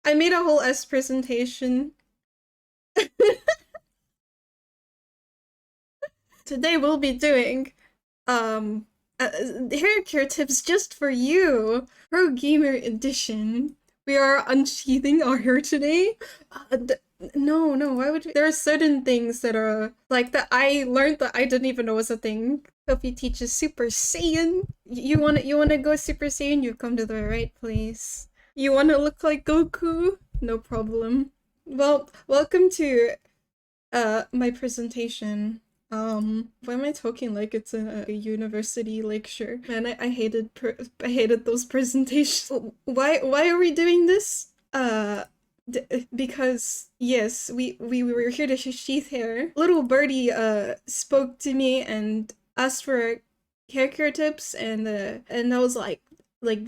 I made a whole S presentation. Today we'll be doing hair care tips just for you, Pro Gamer Edition. We are unsheathing our hair today. No, why would we? There are certain things that are like that I learned that I didn't even know was a thing. Tofiie teaches Super Saiyan. You wanna go Super Saiyan? You come to the right place. You wanna look like Goku? No problem. Well, welcome to my presentation. Why am I talking like it's a university lecture? Man, I hated those presentations. Why are we doing this? Because yes, we were here to sheath hair. Little birdie spoke to me and asked for hair care tips, and I was like,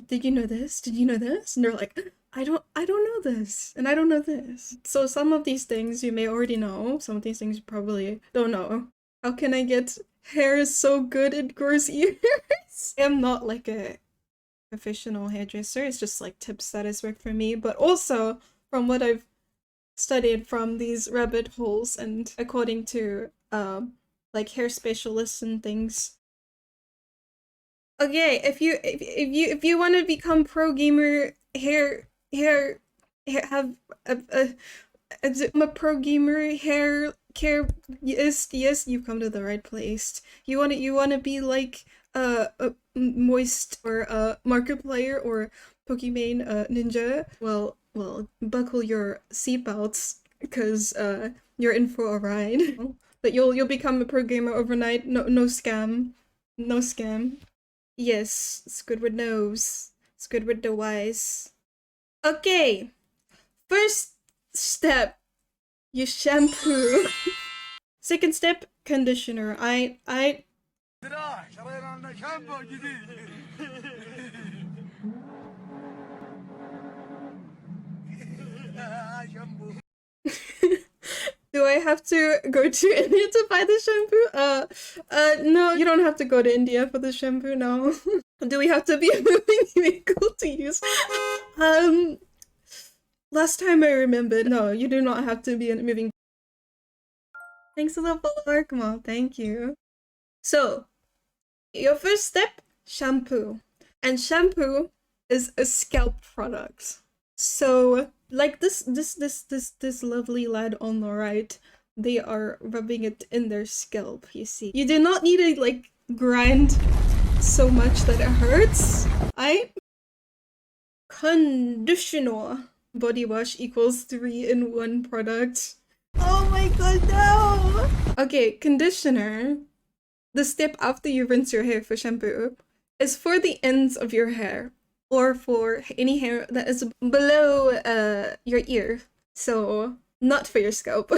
did you know this? Did you know this? And they're like, I don't know this, and I don't know this. So some of these things you may already know. Some of these things you probably don't know. How can I get hair so good it grows ears? I'm not like a professional hairdresser. It's just like tips that has worked for me, but also from what I've studied from these rabbit holes and according to like hair specialists and things. Okay, if you want to become pro gamer hair have a pro gamer hair care, yes, you've come to the right place. You wanna be like a Moist or a Markiplier or Pokemon Ninja. Well, buckle your seatbelts because you're in for a ride. But you'll become a pro gamer overnight. No scam, no scam. Yes, Squidward knows. Squidward the wise. Okay, first step, you shampoo. Second step, conditioner. Do I have to go to India to buy the shampoo? No, you don't have to go to India for the shampoo, no. Do we have to be a moving vehicle to use? Last time I remembered, no, you do not have to be a moving. Thanks for the follow, come on, thank you. So, your first step, shampoo. And shampoo is a scalp product. So, like this lovely lad on the right, they are rubbing it in their scalp, you see. You do not need to like grind so much that it hurts. Conditioner. Body wash equals 3-in-1 product. Oh my god, no! Okay, conditioner, the step after you rinse your hair for shampoo, is for the ends of your hair or for any hair that is below your ear. So not for your scalp.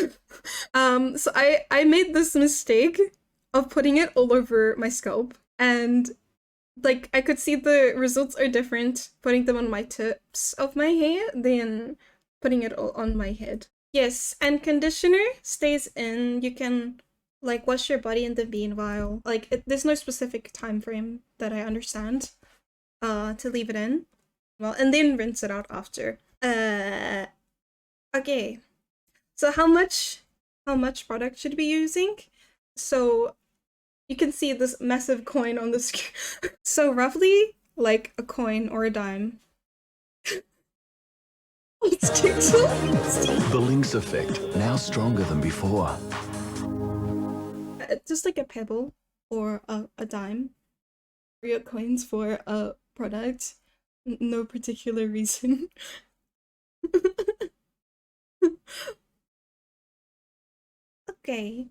So I made this mistake of putting it all over my scalp, and like I could see the results are different putting them on my tips of my hair than putting it all on my head. Yes, and conditioner stays in. You can like wash your body in the meanwhile. Like there's no specific time frame that I understand to leave it in. Well, and then rinse it out after. Okay. So how much product should we be using? So you can see this massive coin on the screen. So roughly like a coin or a dime. The Lynx effect, now stronger than before. Just like a pebble or a dime. 3 coins for a product. No particular reason. Okay.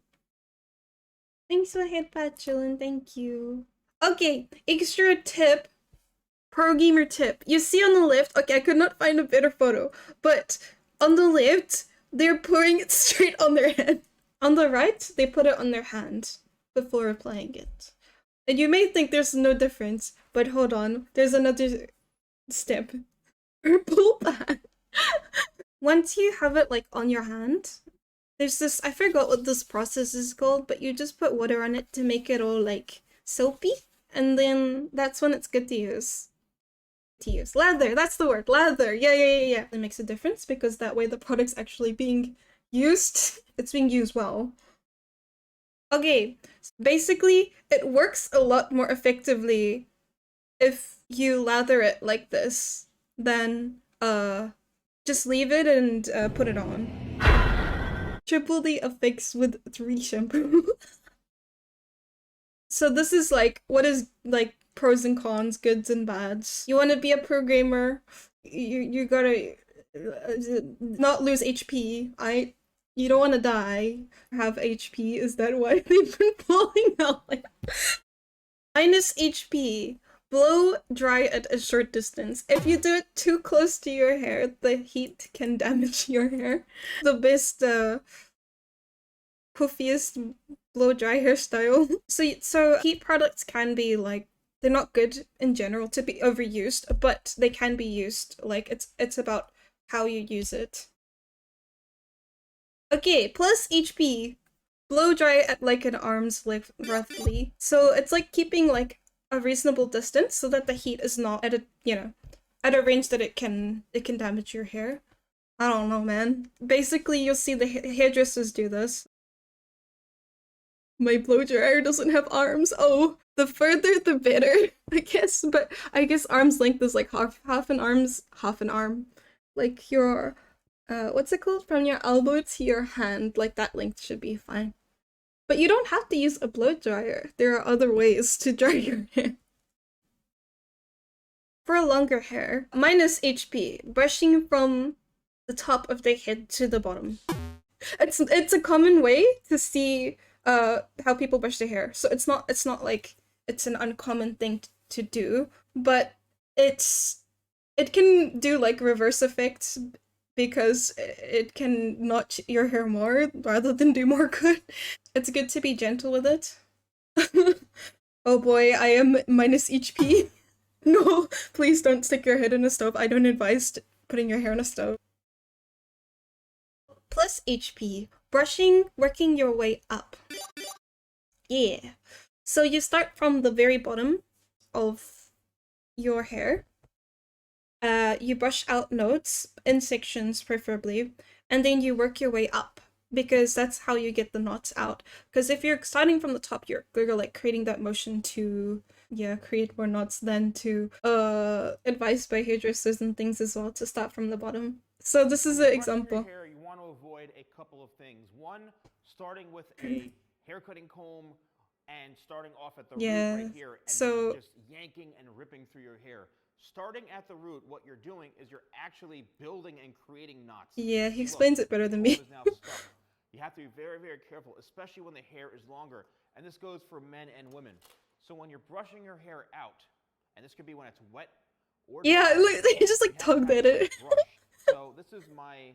Thanks for 𝙏𝙊𝙁𝙎, thank you. Okay, extra tip. Pro gamer tip. You see on the left, okay, I could not find a better photo, but on the left, they're pouring it straight on their head. On the right, they put it on their hand before applying it. And you may think there's no difference, but hold on, there's another step. Purple pad. Once you have it like on your hand, there's this, I forgot what this process is called, but you just put water on it to make it all like soapy, and then that's when it's good to use. to use. Lather, that's the word. Lather. Yeah. It makes a difference because that way the product's actually being used. It's being used well. Okay, basically, it works a lot more effectively if you lather it like this than just leave it and put it on. Triple the effects with 3 shampoo. So this is like, what is like pros and cons, goods and bads. You want to be a programmer, you gotta not lose HP. You don't want to die, have HP. Is that why they've been pulling out like minus HP? Blow dry at a short distance. If you do it too close to your hair, the heat can damage your hair. The best puffiest blow dry hairstyle. So heat products can be like, they're not good in general to be overused, but they can be used. Like it's about how you use it. Okay, plus HP. Blow dry at like an arm's length roughly. So it's like keeping like a reasonable distance so that the heat is not at a, you know, at a range that it can damage your hair. I don't know, man. Basically, you'll see the hairdressers do this. My blow dryer doesn't have arms. Oh, the further the better, I guess. But I guess arm's length is like half an arm. Like your what's it called? From your elbow to your hand, like that length should be fine. But you don't have to use a blow dryer. There are other ways to dry your hair. For longer hair, minus HP, brushing from the top of the head to the bottom. It's a common way to see how people brush their hair. So it's not like it's an uncommon thing to do, but it can do like reverse effects because it can notch your hair more rather than do more good. It's good to be gentle with it. Oh boy, I am minus HP. No, please don't stick your head in a stove. I don't advise putting your hair in a stove. Plus HP, brushing, working your way up. Yeah. So you start from the very bottom of your hair. You brush out nodes in sections preferably, and then you work your way up because that's how you get the knots out. Because if you're starting from the top, you're like creating that motion to create more knots than to advice by hairdressers and things as well to start from the bottom. So this is an example. Hair, you want to avoid a couple of things. One, starting with a hair cutting comb and starting off at the root right here and just yanking and ripping through your hair. Starting at the root, what you're doing is you're actually building and creating knots. Yeah, he explains it better than me. You have to be very, very careful, especially when the hair is longer. And this goes for men and women. So when you're brushing your hair out, and this could be when it's wet or dry, look, he just like tugged at it. So this is my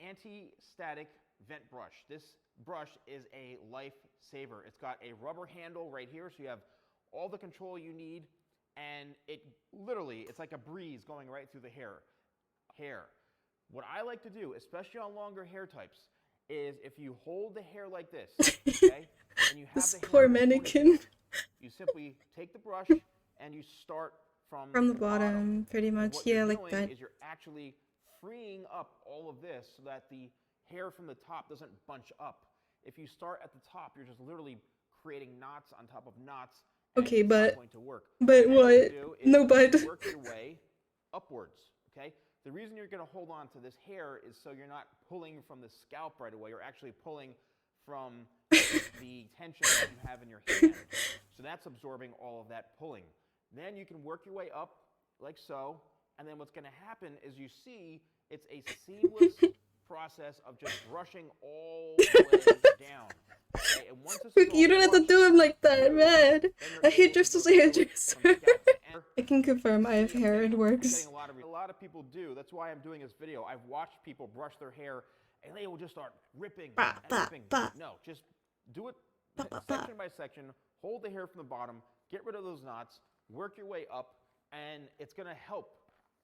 anti-static vent brush. This brush is a lifesaver. It's got a rubber handle right here, so you have all the control you need, and it literally, it's like a breeze going right through the hair. What I like to do, especially on longer hair types, is if you hold the hair like this, okay, and you have this the hair poor mannequin. You simply take the brush and you start from the bottom, pretty much. Yeah, like that. Is you're actually freeing up all of this so that the hair from the top doesn't bunch up. If you start at the top, you're just literally creating knots on top of knots. Okay, but going to work. But what? No, but work your way upwards. Okay. The reason you're going to hold on to this hair is so you're not pulling from the scalp right away. You're actually pulling from the tension that you have in your hand. So that's absorbing all of that pulling. Then you can work your way up like so. And then what's going to happen is you see it's a seamless process of just brushing all the way down. Okay? And once it's you don't have to do him like that, man. A hairdresser's a hairdresser. I can confirm I have hair, it works. A lot of people do. That's why I'm doing this video. I've watched people brush their hair and they will just start ripping and ripping. No, just do it section by section. Hold the hair from the bottom. Get rid of those knots. Work your way up. And it's going to help.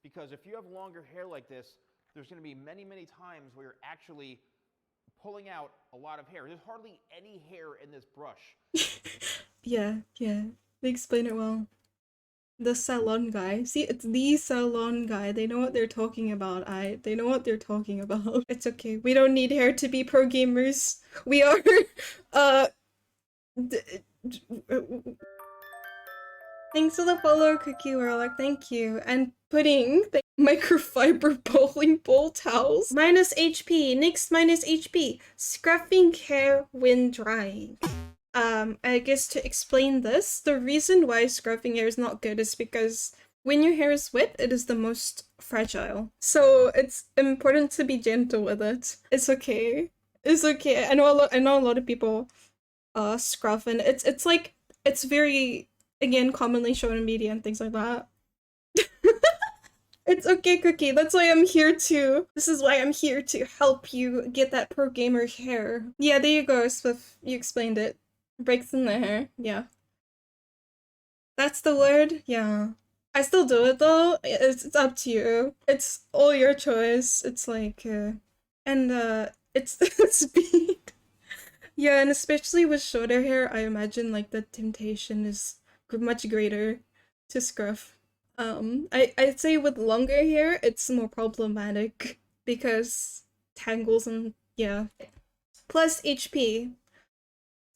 Because if you have longer hair like this, there's going to be many, many times where you're actually pulling out a lot of hair. There's hardly any hair in this brush. Yeah, they explain it well. The salon guy. See, it's the salon guy. They know what they're talking about. They know what they're talking about. It's okay. We don't need hair to be pro gamers. We are thanks for the follow, Cookie Warlock. Thank you. And pudding. Microfiber bowling ball towels. Minus HP. Next minus HP. Scruffing hair when drying. I guess to explain this, the reason why scruffing hair is not good is because when your hair is wet, it is the most fragile. So it's important to be gentle with it. It's okay. It's okay. I know a lot of people scruff, and it's like, it's very, again, commonly shown in media and things like that. It's okay, Cookie. That's why I'm here to. This is why I'm here to help you get that pro gamer hair. Yeah, there you go, Swift. You explained it. Breaks in the hair. Yeah. That's the word? Yeah. I still do it though. It's up to you. It's all your choice. It's like, it's speed. Yeah, and especially with shorter hair, I imagine like the temptation is much greater to scruff. I'd say with longer hair, it's more problematic because tangles and yeah. Plus HP.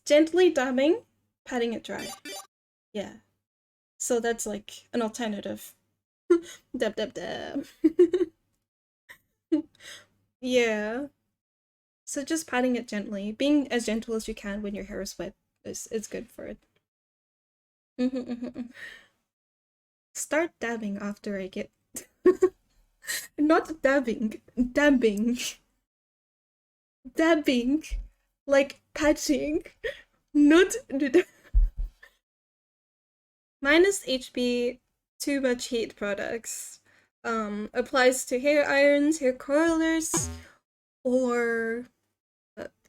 Gently dabbing, patting it dry. Yeah. So that's like an alternative. Dab dab dab. Yeah. So just patting it gently. Being as gentle as you can when your hair is wet is good for it. Start dabbing after I get... Not dabbing. Dabbing. Dabbing. Like patching. Not... Minus HP, too much heat products. Applies to hair irons, hair curlers, or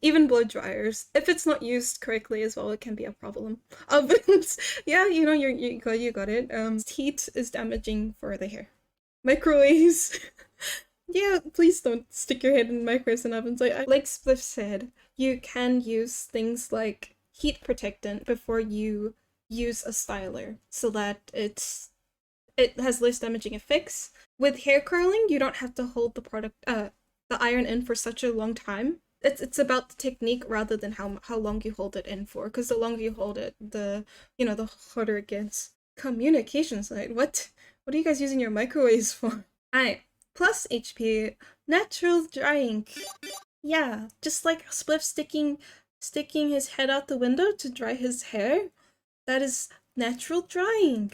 even blow dryers. If it's not used correctly as well, it can be a problem. Ovens, yeah, you know, you got it. Heat is damaging for the hair. Microwaves. Yeah, please don't stick your head in microwaves and ovens. Like Spliff said, you can use things like heat protectant before you use a styler so that it has less damaging effects. With hair curling, you don't have to hold the iron in for such a long time. It's about the technique rather than how long you hold it in for, because the longer you hold it, the harder it gets. Communication side. What are you guys using your microwaves for? Alright, plus HP, natural drying. Yeah, just like Spliff sticking his head out the window to dry his hair. That is natural drying.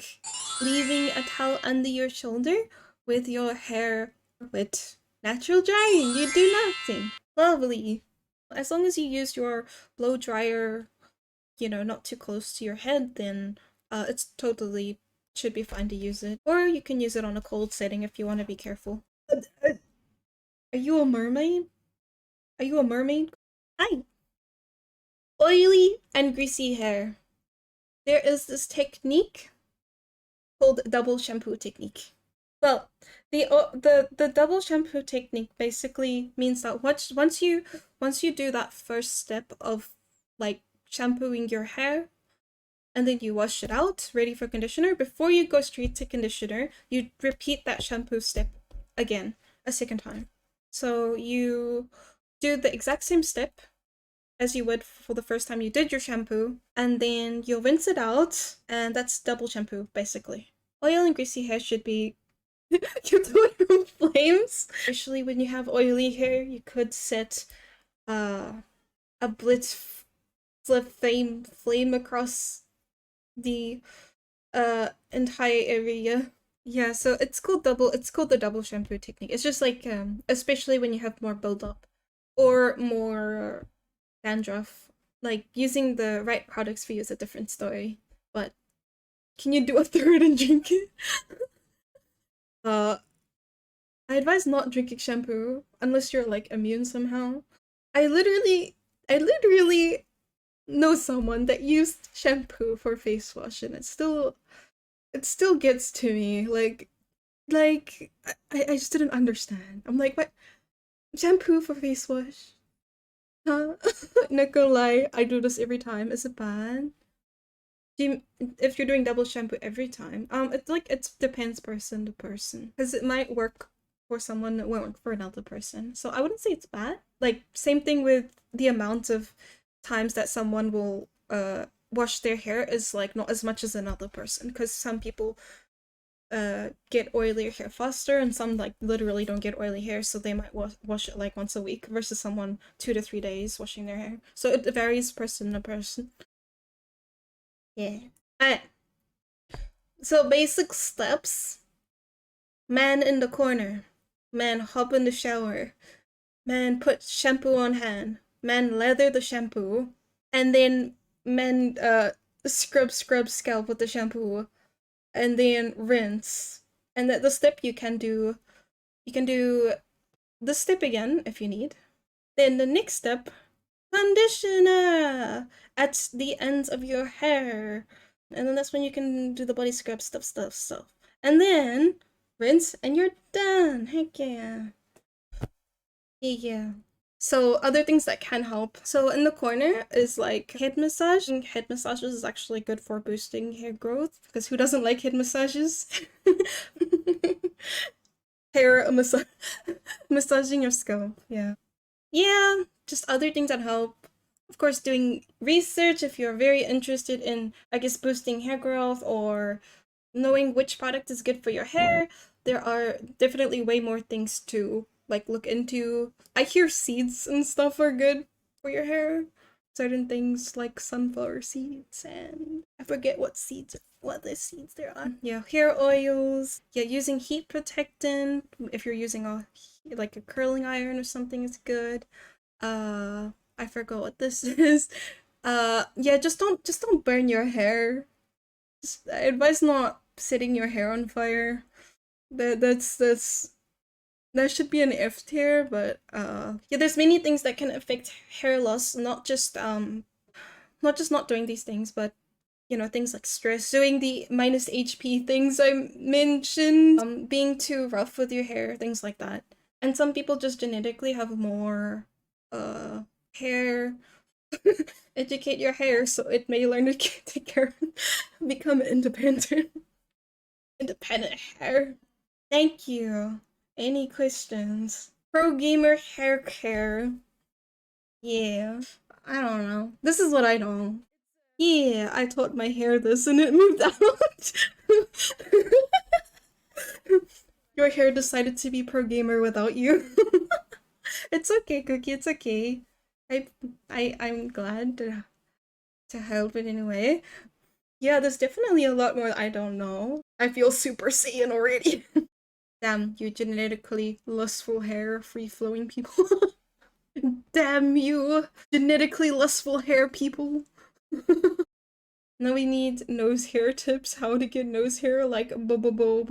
Leaving a towel under your shoulder with your hair wet. Natural drying. You do nothing. Lovely. As long as you use your blow dryer, not too close to your head, then it's totally should be fine to use it. Or you can use it on a cold setting if you want to be careful. Are you a mermaid? Are you a mermaid? Hi. Oily and greasy hair. There is this technique called double shampoo technique. Well, the double shampoo technique basically means that once you do that first step of like shampooing your hair, and then you wash it out, ready for conditioner, before you go straight to conditioner, you repeat that shampoo step again, a second time. So you do the exact same step as you would for the first time you did your shampoo, and then you'll rinse it out, and that's double shampoo, basically. Oil and greasy hair should be... You do it from flames? Especially when you have oily hair, you could set a blitz flame across the entire area. Yeah, so it's called the double shampoo technique. It's just like especially when you have more buildup or more dandruff. Like, using the right products for you is a different story. But can you do a third and drink it? I advise not drinking shampoo unless you're like immune somehow. I literally know someone that used shampoo for face wash, and it still gets to me. Like I just didn't understand. I'm like, what? Shampoo for face wash? Huh? Not gonna lie, I do this every time. Is it bad? if you're doing double shampoo every time, it's like it depends person to person, because it might work for someone that won't work for another person. So I wouldn't say it's bad. Like same thing with the amount of times that someone will wash their hair is like not as much as another person, because some people get oilier hair faster and some like literally don't get oily hair, so they might wash it like once a week versus someone 2 to 3 days washing their hair. So it varies person to person. Yeah. Alright. So basic steps. Man in the corner. Man hop in the shower. Man put shampoo on hand. Man lather the shampoo. And then man scrub scalp with the shampoo. And then rinse. And the step you can do this step again if you need. Then the next step, conditioner at the ends of your hair. And then that's when you can do the body scrub stuff. And then rinse and you're done. Heck yeah. Yeah. So other things that can help. So in the corner is like head massage. And head massages is actually good for boosting hair growth, because who doesn't like head massages? Hair massaging your scalp. Yeah. Yeah, just other things that help. Of course, doing research if you're very interested in, I guess, boosting hair growth or knowing which product is good for your hair. There are definitely way more things to like look into. I hear seeds and stuff are good for your hair. Certain things like sunflower seeds, and I forget what the seeds there are. Yeah, hair oils. Yeah, using heat protectant if you're using a curling iron or something is good. I forgot what this is. Yeah, just don't burn your hair. I advise not setting your hair on fire. That should be an F tier, but yeah, there's many things that can affect hair loss, not just not doing these things, but you know, things like stress, doing the minus HP things I mentioned, being too rough with your hair, things like that. And some people just genetically have more hair. Educate your hair so it may learn to take care, become independent. Independent hair. Thank you. Any questions? Pro gamer hair care. Yeah. I don't know. This is what I know. Yeah, I taught my hair this and it moved out. Your hair decided to be pro gamer without you. It's okay, Cookie, it's okay. I'm glad to help in any way. Yeah, there's definitely a lot more I don't know. I feel super Saiyan already. Damn, you genetically lustful hair, free-flowing people. Damn you, genetically lustful hair people. Now we need nose hair tips, how to get nose hair like bubble.